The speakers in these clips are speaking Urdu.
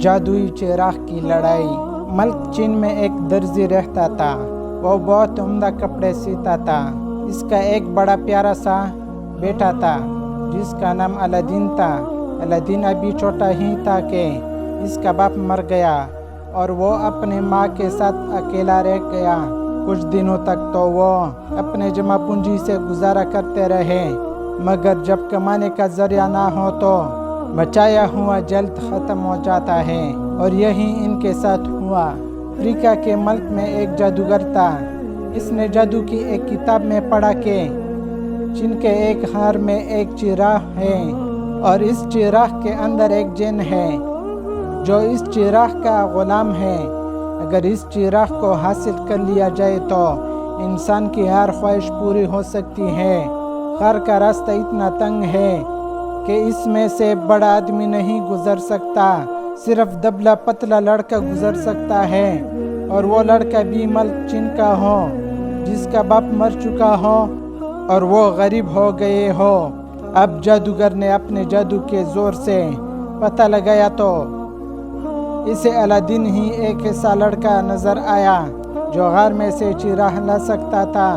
جادوئی چراغ کی لڑائی۔ ملک چین میں ایک درزی رہتا تھا۔ وہ بہت عمدہ کپڑے سیتا تھا۔ اس کا ایک بڑا پیارا سا بیٹا تھا جس کا نام الادین تھا۔ الادین ابھی چھوٹا ہی تھا کہ اس کا باپ مر گیا اور وہ اپنی ماں کے ساتھ اکیلا رہ گیا۔ کچھ دنوں تک تو وہ اپنے جمع پونجی سے گزارا کرتے رہے، مگر جب کمانے کا ذریعہ نہ ہو تو بچایا ہوا جلد ختم ہو جاتا ہے، اور یہی ان کے ساتھ ہوا۔ افریقہ کے ملک میں ایک جادوگر تھا۔ اس نے جادو کی ایک کتاب میں پڑھا کہ چین کے ایک غار میں ایک چراغ ہے، اور اس چراغ کے اندر ایک جن ہے جو اس چراغ کا غلام ہے۔ اگر اس چراغ کو حاصل کر لیا جائے تو انسان کی ہر خواہش پوری ہو سکتی ہے۔ غار کا راستہ اتنا تنگ ہے کہ اس میں سے بڑا آدمی نہیں گزر سکتا، صرف دبلا پتلا لڑکا گزر سکتا ہے، اور وہ لڑکا بھی ملک چین کا ہو، جس کا باپ مر چکا ہو اور وہ غریب ہو گئے ہو۔ اب جادوگر نے اپنے جادو کے زور سے پتہ لگایا تو اسے الادین ہی ایک ایسا لڑکا نظر آیا جو غار میں سے چراغ لا سکتا تھا۔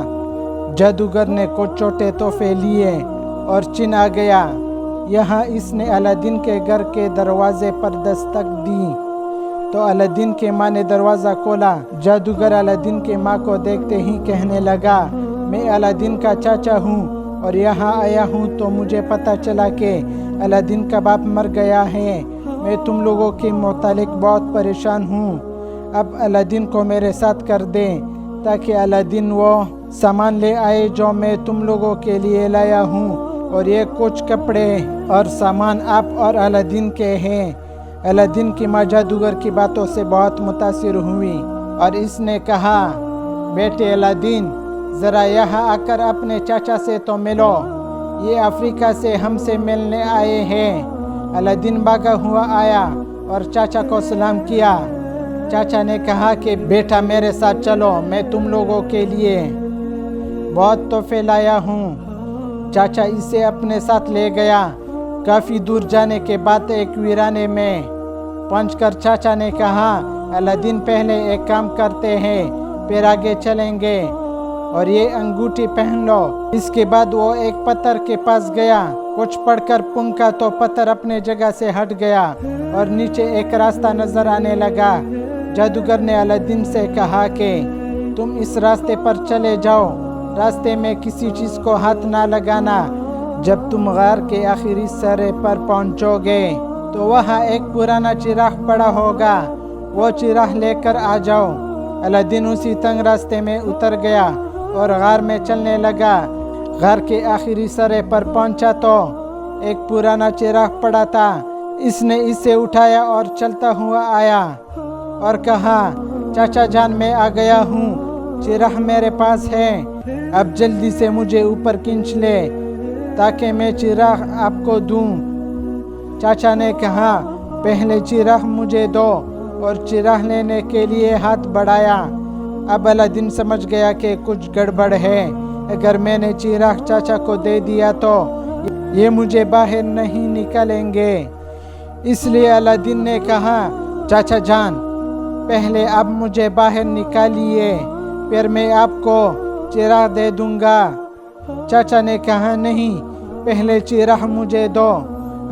جادوگر نے کچھ چھوٹے تحفے لیے اور چین آ گیا۔ یہاں اس نے الادین کے گھر کے دروازے پر دستک دی تو الادین کی ماں نے دروازہ کھولا۔ جادوگر الادین کی ماں کو دیکھتے ہی کہنے لگا، میں الادین کا چاچا ہوں اور یہاں آیا ہوں تو مجھے پتہ چلا کہ الادین کا باپ مر گیا ہے۔ میں تم لوگوں کے متعلق بہت پریشان ہوں۔ اب الادین کو میرے ساتھ کر دیں تاکہ الادین وہ سامان لے آئے جو میں تم لوگوں کے لیے لایا ہوں، اور یہ کچھ کپڑے اور سامان آپ اور الادین کے ہیں۔ الادین کی ماں جادوگر کی باتوں سے بہت متاثر ہوئی اور اس نے کہا، بیٹے الادین، ذرا یہاں آ کر اپنے چاچا سے تو ملو، یہ افریقہ سے ہم سے ملنے آئے ہیں۔ الادین بھاگا ہوا آیا اور چاچا کو سلام کیا۔ چاچا نے کہا کہ بیٹا میرے ساتھ چلو، میں تم لوگوں کے لیے بہت تحفے لایا ہوں۔ چاچا اسے اپنے ساتھ لے گیا۔ کافی دور جانے کے بعد ایک ویرانے میں پہنچ کر چاچا نے کہا، الادین پہلے ایک کام کرتے ہیں، پھر آگے چلیں گے، اور یہ انگوٹھی پہن لو۔ اس کے بعد وہ ایک پتھر کے پاس گیا، کچھ پڑھ کر پھونکا تو پتھر اپنے جگہ سے ہٹ گیا اور نیچے ایک راستہ نظر آنے لگا۔ جادوگر نے الادین سے کہا کہ تم اس راستے پر چلے جاؤ، راستے میں کسی چیز کو ہاتھ نہ لگانا۔ جب تم غار کے آخری سرے پر پہنچو گے تو وہاں ایک پرانا چراغ پڑا ہوگا، وہ چراغ لے کر آ جاؤ۔ الادین اسی تنگ راستے میں اتر گیا اور غار میں چلنے لگا۔ غار کے آخری سرے پر پہنچا تو ایک پرانا چراغ پڑا تھا۔ اس نے اسے اٹھایا اور چلتا ہوا آیا اور کہا، چاچا جان، میں آ گیا ہوں، چراغ میرے پاس ہے، اب جلدی سے مجھے اوپر کھینچ لے تاکہ میں چراغ آپ کو دوں۔ چاچا نے کہا، پہلے چراغ مجھے دو، اور چراغ لینے کے لیے ہاتھ بڑھایا۔ اب الادین سمجھ گیا کہ کچھ گڑبڑ ہے، اگر میں نے چراغ چاچا کو دے دیا تو یہ مجھے باہر نہیں نکالیں گے۔ اس لیے الادین نے کہا، چاچا جان، پہلے آپ مجھے باہر نکالیے، پھر میں آپ کو چراغ دے دوں گا۔ چاچا نے کہا، نہیں، پہلے چراغ مجھے دو۔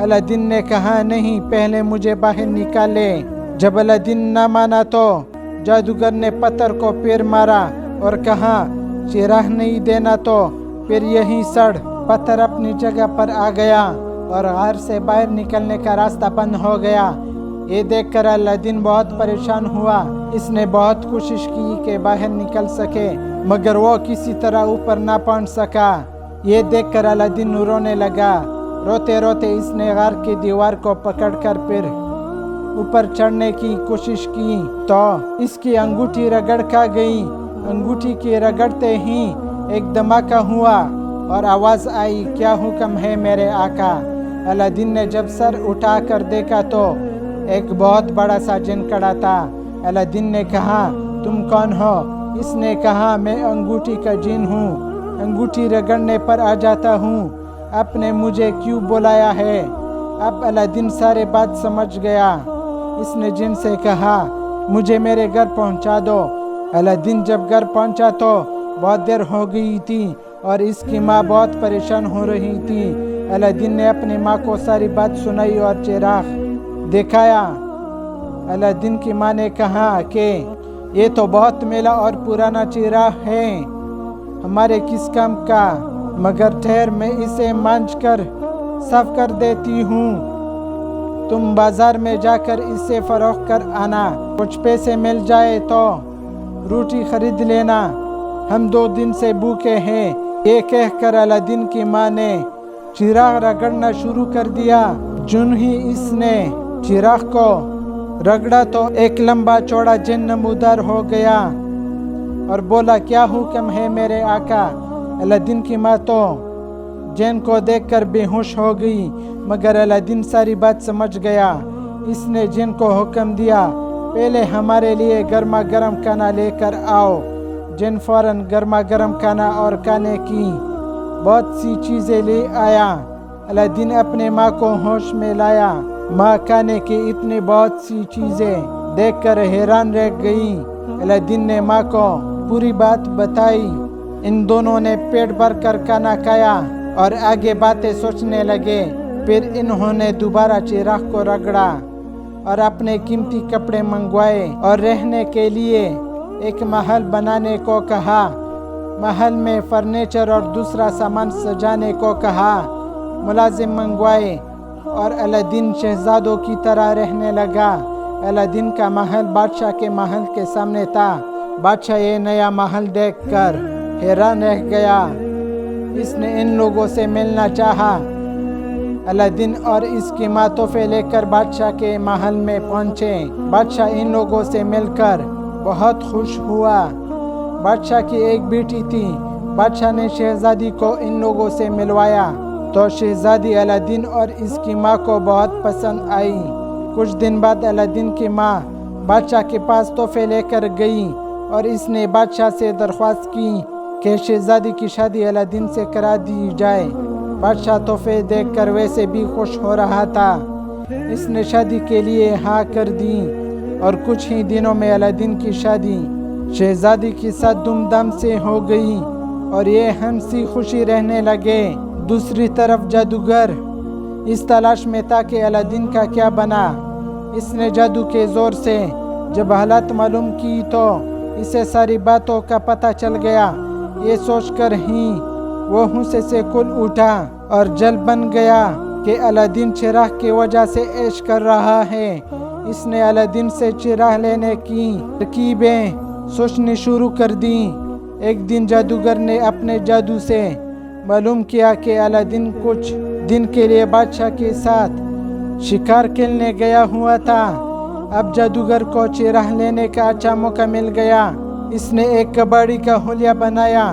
الادین نے کہا، نہیں، پہلے مجھے باہر نکالے۔ جب الادین نہ مانا تو جادوگر نے پتھر کو پھر مارا اور کہا، چراغ نہیں دینا تو پھر یہیں سڑ۔ پتھر اپنی جگہ پر آ گیا اور غار سے باہر نکلنے کا راستہ بند ہو گیا۔ یہ دیکھ کر الادین بہت پریشان ہوا۔ اس نے بہت کوشش کی کہ باہر نکل سکے، مگر وہ کسی طرح اوپر نہ پہنچ سکا۔ یہ دیکھ کر الادین رونے لگا۔ روتے روتے اس نے غار کی دیوار کو پکڑ کر پھر اوپر چڑھنے کی کوشش کی تو اس کی انگوٹھی رگڑ کھا گئی۔ انگوٹھی کے رگڑتے ہی ایک دھماکہ ہوا اور آواز آئی، کیا حکم ہے میرے آقا؟ الادین نے جب سر اٹھا کر دیکھا تو ایک بہت بڑا سا جن کھڑا تھا۔ الادین نے کہا، تم کون ہو؟ اس نے کہا، میں انگوٹھی کا جن ہوں، انگوٹھی رگڑنے پر آ جاتا ہوں، آپ نے مجھے کیوں بلایا ہے؟ اب الادین سارے بات سمجھ گیا۔ اس نے جن سے کہا مجھے میرے گھر پہنچا دو۔ الادین جب گھر پہنچا تو بہت دیر ہو گئی تھی اور اس کی ماں بہت پریشان ہو رہی تھی۔ الادین نے اپنی ماں کو ساری بات سنائی اور چراغ دکھایا۔ الادین کی ماں نے کہا کہ یہ تو بہت میلا اور پرانا چراغ ہے، ہمارے کس کام کا، مگر ٹھہر میں اسے مانج کر صاف کر دیتی ہوں، تم بازار میں جا کر اسے فروخت کر آنا، کچھ پیسے مل جائے تو روٹی خرید لینا، ہم 2 دن سے بھوکے ہیں۔ یہ کہہ کر الادین کی ماں نے چراغ رگڑنا شروع کر دیا۔ جوں ہی اس نے چراغ کو رگڑا تو ایک لمبا چوڑا جن نمودار ہو گیا اور بولا کیا حکم ہے میرے آقا۔ الادین کی ماں تو جن کو دیکھ کر بے ہوش ہو گئی، مگر الادین ساری بات سمجھ گیا۔ اس نے جن کو حکم دیا پہلے ہمارے لیے گرما گرم کھانا لے کر آؤ۔ جن فوراً گرما گرم کھانا اور کھانے کی بہت سی چیزیں لے آیا۔ الادین اپنے ماں کو ہوش میں لایا۔ ماں کھانے کی اتنی بہت سی چیزیں دیکھ کر حیران رہ گئی۔ الادین نے ماں کو پوری بات بتائی۔ ان دونوں نے پیٹ بھر کر کھانا کھایا اور آگے باتیں سوچنے لگے۔ پھر انہوں نے دوبارہ چراغ کو رگڑا اور اپنے قیمتی کپڑے منگوائے اور رہنے کے لیے ایک محل بنانے کو کہا۔ محل میں فرنیچر اور دوسرا سامان سجانے کو کہا، ملازم منگوائے اور الادین شہزادوں کی طرح رہنے لگا۔ الادین کا محل بادشاہ کے محل کے سامنے تھا۔ بادشاہ یہ نیا محل دیکھ کر حیران رہ گیا۔ اس نے ان لوگوں سے ملنا چاہا۔ الادین اور اس کی ماں تحفے لے کر بادشاہ کے محل میں پہنچے۔ بادشاہ ان لوگوں سے مل کر بہت خوش ہوا۔ بادشاہ کی ایک بیٹی تھی۔ بادشاہ نے شہزادی کو ان لوگوں سے ملوایا تو شہزادی الادین اور اس کی ماں کو بہت پسند آئی۔ کچھ دن بعد الادین کی ماں بادشاہ کے پاس تحفے لے کر گئی اور اس نے بادشاہ سے درخواست کی کہ شہزادی کی شادی الادین سے کرا دی جائے۔ بادشاہ تحفے دیکھ کر ویسے بھی خوش ہو رہا تھا۔ اس نے شادی کے لیے ہاں کر دی اور کچھ ہی دنوں میں الادین کی شادی شہزادی کے ساتھ دھوم دھام سے ہو گئی اور یہ ہنسی خوشی رہنے لگے۔ دوسری طرف جادوگر اس تلاش میں تھا کہ الادین کا کیا بنا۔ اس نے جادو کے زور سے جب حالات معلوم کی تو اسے ساری باتوں کا پتہ چل گیا۔ یہ سوچ کر ہی وہ غصے سے کھل اٹھا اور جل بن گیا کہ الادین چراغ کی وجہ سے عیش کر رہا ہے۔ اس نے الادین سے چراغ لینے کی ترکیبیں سوچنی شروع کر دی۔ ایک دن جادوگر نے اپنے جادو سے معلوم کیا کہ الادین کچھ دن کے لیے بادشاہ کے ساتھ شکار کھیلنے گیا ہوا تھا۔ اب جادوگر کو چراغ لینے کا اچھا موقع مل گیا۔ اس نے ایک کباڑی کا حلیہ بنایا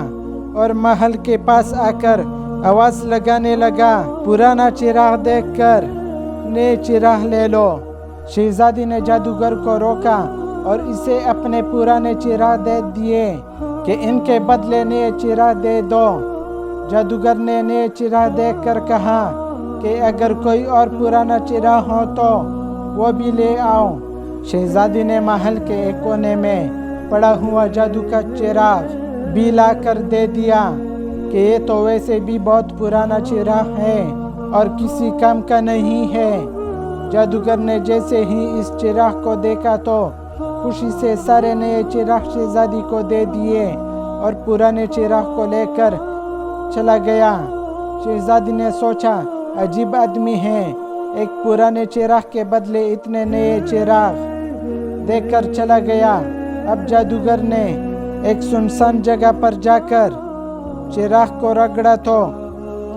اور محل کے پاس آ کر آواز لگانے لگا، پرانا چراغ دیکھ کر نئے چراغ لے لو۔ شہزادی نے جادوگر کو روکا اور اسے اپنے پرانے چراغ دے دیے کہ ان کے بدلے نئے چراغ دے دو۔ جادوگر نے نئے چراغ دیکھ کر کہا کہ اگر کوئی اور پرانا چراغ ہو تو وہ بھی لے آؤ۔ شہزادی نے محل کے ایک کونے میں پڑا ہوا جادو کا چراغ بھی لا کر دے دیا کہ یہ تو ویسے بھی بہت پرانا چراغ ہے اور کسی کام کا نہیں ہے۔ جادوگر نے جیسے ہی اس چراغ کو دیکھا تو خوشی سے سارے نئے چراغ شہزادی کو دے دیے اور پرانے چراغ کو لے کر چلا گیا۔ شہزادی نے سوچا عجیب آدمی ہے، ایک پرانے چراغ کے بدلے اتنے نئے چراغ دے کر چلا گیا۔ اب جادوگر نے ایک سنسان جگہ پر جا کر چراغ کو رگڑا تو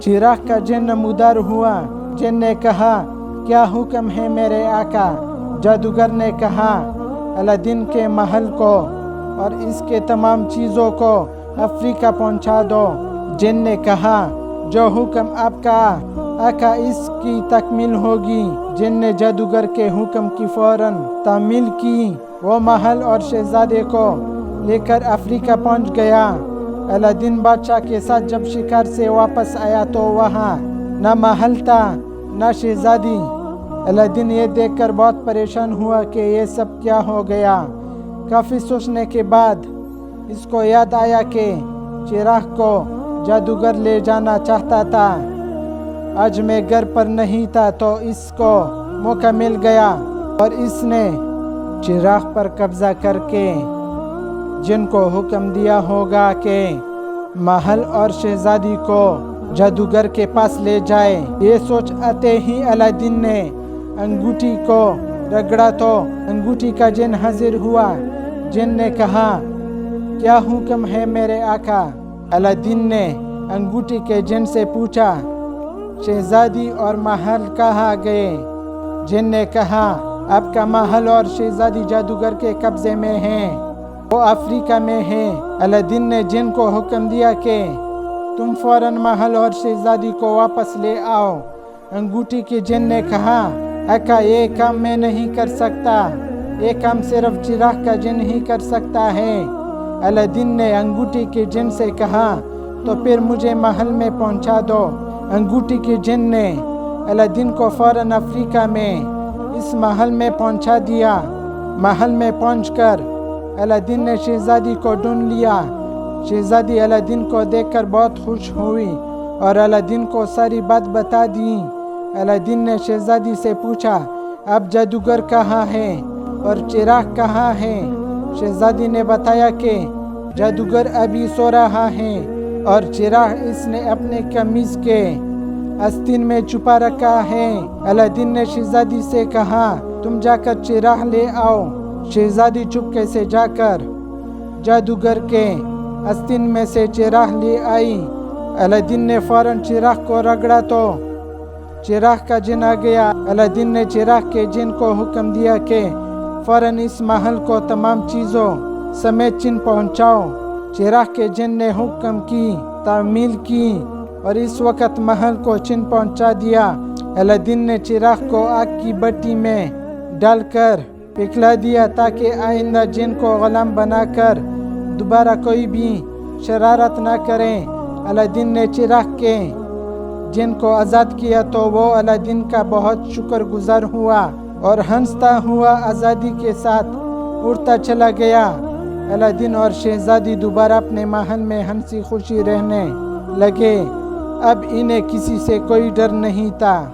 چراغ کا جن نمودار ہوا۔ جن نے کہا کیا حکم ہے میرے آقا؟ جادوگر نے کہا الادین کے محل کو اور اس کے تمام چیزوں کو افریقہ پہنچا دو۔ جن نے کہا جو حکم آپ کا آقا اس کی تکمیل ہوگی۔ جن نے جادوگر کے حکم کی فوراً تعمیل کی۔ وہ محل اور شہزادے کو لے کر افریقہ پہنچ گیا۔ الادین بادشاہ کے ساتھ جب شکار سے واپس آیا تو وہاں نہ محل تھا نہ شہزادی۔ الادین یہ دیکھ کر بہت پریشان ہوا کہ یہ سب کیا ہو گیا۔ کافی سوچنے کے بعد اس کو یاد آیا کہ چراغ کو جادوگر لے جانا چاہتا تھا۔ آج میں گھر پر نہیں تھا تو اس کو موقع مل گیا اور اس نے چراغ پر قبضہ کر کے جن کو حکم دیا ہوگا کہ محل اور شہزادی کو جادوگر کے پاس لے جائے۔ یہ سوچ آتے ہی الادین نے انگوٹھی کو رگڑا تو انگوٹھی کا جن حاضر ہوا۔ جن نے کہا، کیا حکم ہے میرے آقا؟ الادین نے انگوٹھی کے جن سے پوچھا، شہزادی اور محل کہاں گئے؟ جن نے کہا، آپ کا محل اور شہزادی جادوگر کے قبضے میں ہیں، وہ افریقہ میں ہیں۔ الادین نے جن کو حکم دیا کہ تم فوراً محل اور شہزادی کو واپس لے آؤ۔ انگوٹھی کے جن نے کہا، آقا یہ کام میں نہیں کر سکتا، یہ کام صرف چراغ کا جن ہی کر سکتا ہے۔ الادین نے انگوٹھی کے جن سے کہا، تو پھر مجھے محل میں پہنچا دو۔ انگوٹھی کے جن نے الادین کو فوراً افریقہ میں اس محل میں پہنچا دیا۔ محل میں پہنچ کر الادین نے شہزادی کو ڈھونڈ لیا۔ شہزادی الادین کو دیکھ کر بہت خوش ہوئی اور الادین کو ساری بات بتا دی۔ الادین نے شہزادی سے پوچھا، اب جادوگر کہاں ہے اور چراغ کہاں ہے؟ شہزادی نے بتایا کہ جادوگر ابھی سو رہا ہے اور چراغ اس نے اپنے قمیض کے آستین میں چھپا رکھا ہے۔ الادین نے شہزادی سے کہا، تم جا کر چراغ لے آؤ۔ شہزادی چپکے سے جا کر جادوگر کے آستین میں سے چراغ لے آئی۔ الادین نے فوراً چراغ کو رگڑا تو چراغ کا جن آ گیا۔ الادین نے چراغ کے جن کو حکم دیا کہ فوراً اس محل کو تمام چیزوں سمیت چین پہنچاؤ۔ چراغ کے جن نے حکم کی تعمیل کی اور اس وقت محل کو چین پہنچا دیا۔ الادین نے چراغ کو آگ کی بھٹی میں ڈال کر پگھلا دیا تاکہ آئندہ جن کو غلام بنا کر دوبارہ کوئی بھی شرارت نہ کریں۔ الادین نے چراغ کے جن کو آزاد کیا تو وہ الادین کا بہت شکر گزار ہوا اور ہنستا ہوا آزادی کے ساتھ اڑتا چلا گیا۔ الادین اور شہزادی دوبارہ اپنے محل میں ہنسی خوشی رہنے لگے۔ اب انہیں کسی سے کوئی ڈر نہیں تھا۔